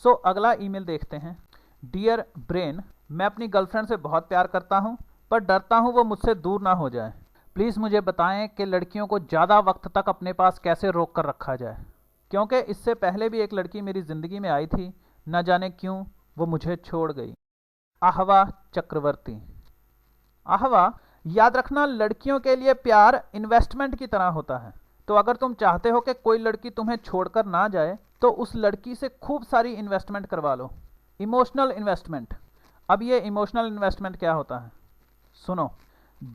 सो अगला ईमेल देखते हैं। डियर ब्रेन, मैं अपनी गर्लफ्रेंड से बहुत प्यार करता हूँ, पर डरता हूँ वो मुझसे दूर ना हो जाए। प्लीज़ मुझे बताएं कि लड़कियों को ज़्यादा वक्त तक अपने पास कैसे रोक कर रखा जाए, क्योंकि इससे पहले भी एक लड़की मेरी ज़िंदगी में आई थी, न जाने क्यों वो मुझे छोड़ गई। आहवा चक्रवर्ती। आहवा, याद रखना, लड़कियों के लिए प्यार इन्वेस्टमेंट की तरह होता है। तो अगर तुम चाहते हो कि कोई लड़की तुम्हें छोड़कर ना जाए तो उस लड़की से खूब सारी इन्वेस्टमेंट करवा लो। Emotional investment. अब ये इमोशनल इन्वेस्टमेंट क्या होता है, सुनो।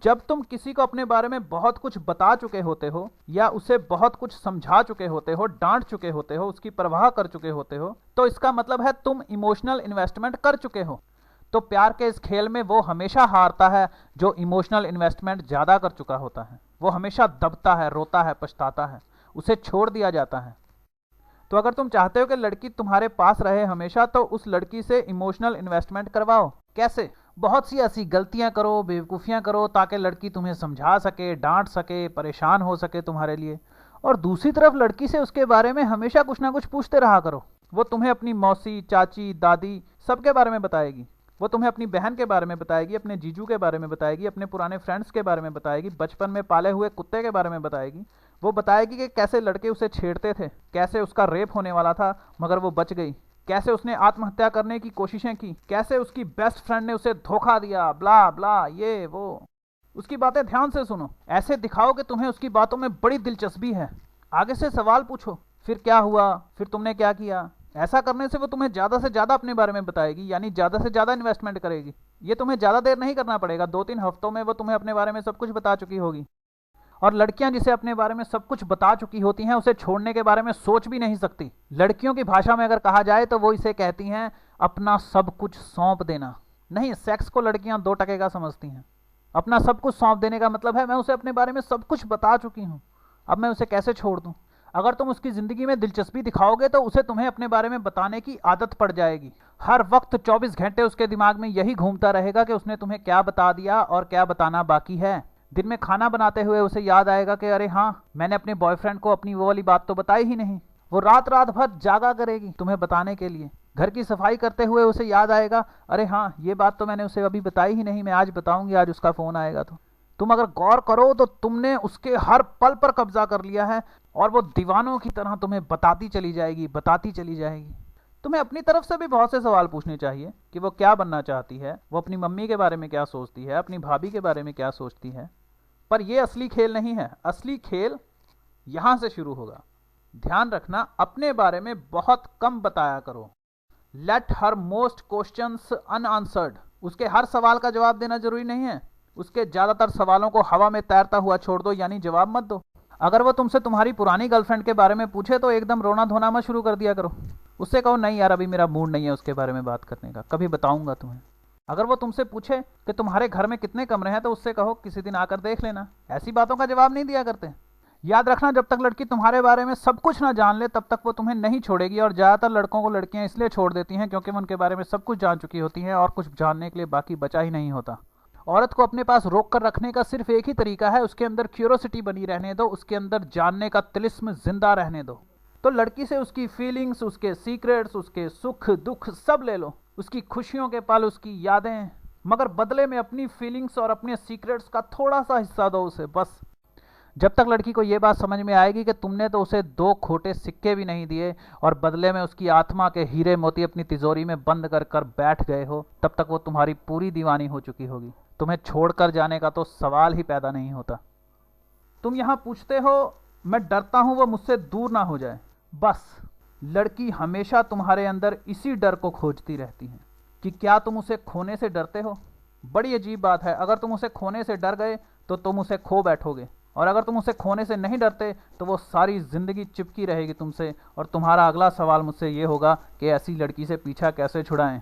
जब तुम किसी को अपने बारे में बहुत कुछ बता चुके होते हो या उसे बहुत कुछ समझा चुके होते हो, डांट चुके होते हो, उसकी परवाह कर चुके होते हो, तो इसका मतलब है तुम इमोशनल इन्वेस्टमेंट कर चुके हो। तो प्यार के इस खेल में वो हमेशा हारता है जो इमोशनल इन्वेस्टमेंट ज़्यादा कर चुका होता है। वो हमेशा दबता है, रोता है, पछताता है, उसे छोड़ दिया जाता है। तो अगर तुम चाहते हो कि लड़की तुम्हारे पास रहे हमेशा, तो उस लड़की से इमोशनल इन्वेस्टमेंट करवाओ। कैसे? बहुत सी ऐसी गलतियां करो, बेवकूफ़ियां करो, ताकि लड़की तुम्हें समझा सके, डांट सके, परेशान हो सके तुम्हारे लिए। और दूसरी तरफ लड़की से उसके बारे में हमेशा कुछ ना कुछ पूछते रहा करो। वो तुम्हें अपनी मौसी, चाची, दादी सबके बारे में बताएगी। वो तुम्हें अपनी बहन के बारे में बताएगी, अपने जीजू के बारे में बताएगी, अपने पुराने फ्रेंड्स के बारे में बताएगी, बचपन में पाले हुए कुत्ते के बारे में बताएगी। वो बताएगी कि कैसे लड़के उसे छेड़ते थे, कैसे उसका रेप होने वाला था मगर वो बच गई, कैसे उसने आत्महत्या करने की कोशिशें की, कैसे उसकी बेस्ट फ्रेंड ने उसे धोखा दिया, ब्ला ब्ला, ये वो। उसकी बातें ध्यान से सुनो। ऐसे दिखाओ कि तुम्हें उसकी बातों में बड़ी दिलचस्पी है। आगे से सवाल पूछो, फिर क्या हुआ, फिर तुमने क्या किया। ऐसा करने से वो तुम्हें ज़्यादा से ज़्यादा अपने बारे में बताएगी, यानी ज़्यादा से ज़्यादा इन्वेस्टमेंट करेगी। ये तुम्हें ज़्यादा देर नहीं करना पड़ेगा, 2-3 हफ्तों में वो तुम्हें अपने बारे में सब कुछ बता चुकी होगी। और लड़कियां जिसे अपने बारे में सब कुछ बता चुकी होती हैं, उसे छोड़ने के बारे में सोच भी नहीं सकती। लड़कियों की भाषा में अगर कहा जाए तो वो इसे कहती हैं अपना सब कुछ सौंप देना। नहीं, सेक्स को लड़कियां 2 टके का समझती हैं। अपना सब कुछ सौंप देने का मतलब है मैं उसे अपने बारे में सब कुछ बता चुकी हूँ, अब मैं उसे कैसे छोड़ दूँ। अगर तुम उसकी ज़िंदगी में दिलचस्पी दिखाओगे तो उसे तुम्हें अपने बारे में बताने की आदत पड़ जाएगी। हर वक्त 24 घंटे उसके दिमाग में यही घूमता रहेगा कि उसने तुम्हें क्या बता दिया और क्या बताना बाकी है। दिन में खाना बनाते हुए उसे याद आएगा कि अरे हाँ, मैंने अपने बॉयफ्रेंड को अपनी वो वाली बात तो बताई ही नहीं। वो रात रात भर जागा करेगी तुम्हें बताने के लिए। घर की सफाई करते हुए उसे याद आएगा, अरे हाँ, ये बात तो मैंने उसे अभी बताई ही नहीं, मैं आज बताऊंगी, आज उसका फ़ोन आएगा। तो तुम अगर गौर करो तो तुमने उसके हर पल पर कब्जा कर लिया है और वो दीवानों की तरह तुम्हें बताती चली जाएगी, बताती चली जाएगी। तुम्हें अपनी तरफ से भी बहुत से सवाल पूछने चाहिए कि वो क्या बनना चाहती है, वो अपनी मम्मी के बारे में क्या सोचती है, अपनी भाभी के बारे में क्या सोचती है। पर ये असली खेल नहीं है। असली खेल यहां से शुरू होगा। ध्यान रखना, अपने बारे में बहुत कम बताया करो। Let her most questions unanswered. उसके हर सवाल का जवाब देना जरूरी नहीं है। उसके ज़्यादातर सवालों को हवा में तैरता हुआ छोड़ दो, यानी जवाब मत दो। अगर वो तुमसे तुम्हारी पुरानी गर्लफ्रेंड के बारे में पूछे तो एकदम रोना धोना मत शुरू कर दिया करो। उससे कहो, नहीं यार, अभी मेरा मूड नहीं है उसके बारे में बात करने का, कभी बताऊंगा तुम्हें। अगर वो तुमसे पूछे कि तुम्हारे घर में कितने कमरे हैं तो उससे कहो किसी दिन आकर देख लेना। ऐसी बातों का जवाब नहीं दिया करते। याद रखना, जब तक लड़की तुम्हारे बारे में सब कुछ ना जान ले तब तक वो तुम्हें नहीं छोड़ेगी। और ज़्यादातर लड़कों को लड़कियां इसलिए छोड़ देती हैं क्योंकि वो उनके बारे में सब कुछ जान चुकी होती हैं और कुछ जानने के लिए बाकी बचा ही नहीं होता। औरत को अपने पास रोक कर रखने का सिर्फ एक ही तरीका है, उसके अंदर क्यूरोसिटी बनी रहने दो, उसके अंदर जानने का तिलिस्म जिंदा रहने दो। तो लड़की से उसकी फीलिंग्स, उसके सीक्रेट्स, उसके सुख दुख सब ले लो, उसकी खुशियों के पल, उसकी यादें, मगर बदले में अपनी फीलिंग्स और अपने सीक्रेट्स का थोड़ा सा हिस्सा दो उसे, बस। जब तक लड़की को ये बात समझ में आएगी कि तुमने तो उसे 2 खोटे सिक्के भी नहीं दिए और बदले में उसकी आत्मा के हीरे मोती अपनी तिजोरी में बंद कर कर बैठ गए हो, तब तक वो तुम्हारी पूरी दीवानी हो चुकी होगी। तुम्हें छोड़कर जाने का तो सवाल ही पैदा नहीं होता। तुम यहाँ पूछते हो मैं डरता हूँ वो मुझसे दूर ना हो जाए। बस, लड़की हमेशा तुम्हारे अंदर इसी डर को खोजती रहती है कि क्या तुम उसे खोने से डरते हो। बड़ी अजीब बात है, अगर तुम उसे खोने से डर गए तो तुम उसे खो बैठोगे, और अगर तुम उसे खोने से नहीं डरते तो वो सारी ज़िंदगी चिपकी रहेगी तुमसे। और तुम्हारा अगला सवाल मुझसे ये होगा कि ऐसी लड़की से पीछा कैसे छुड़ाएं।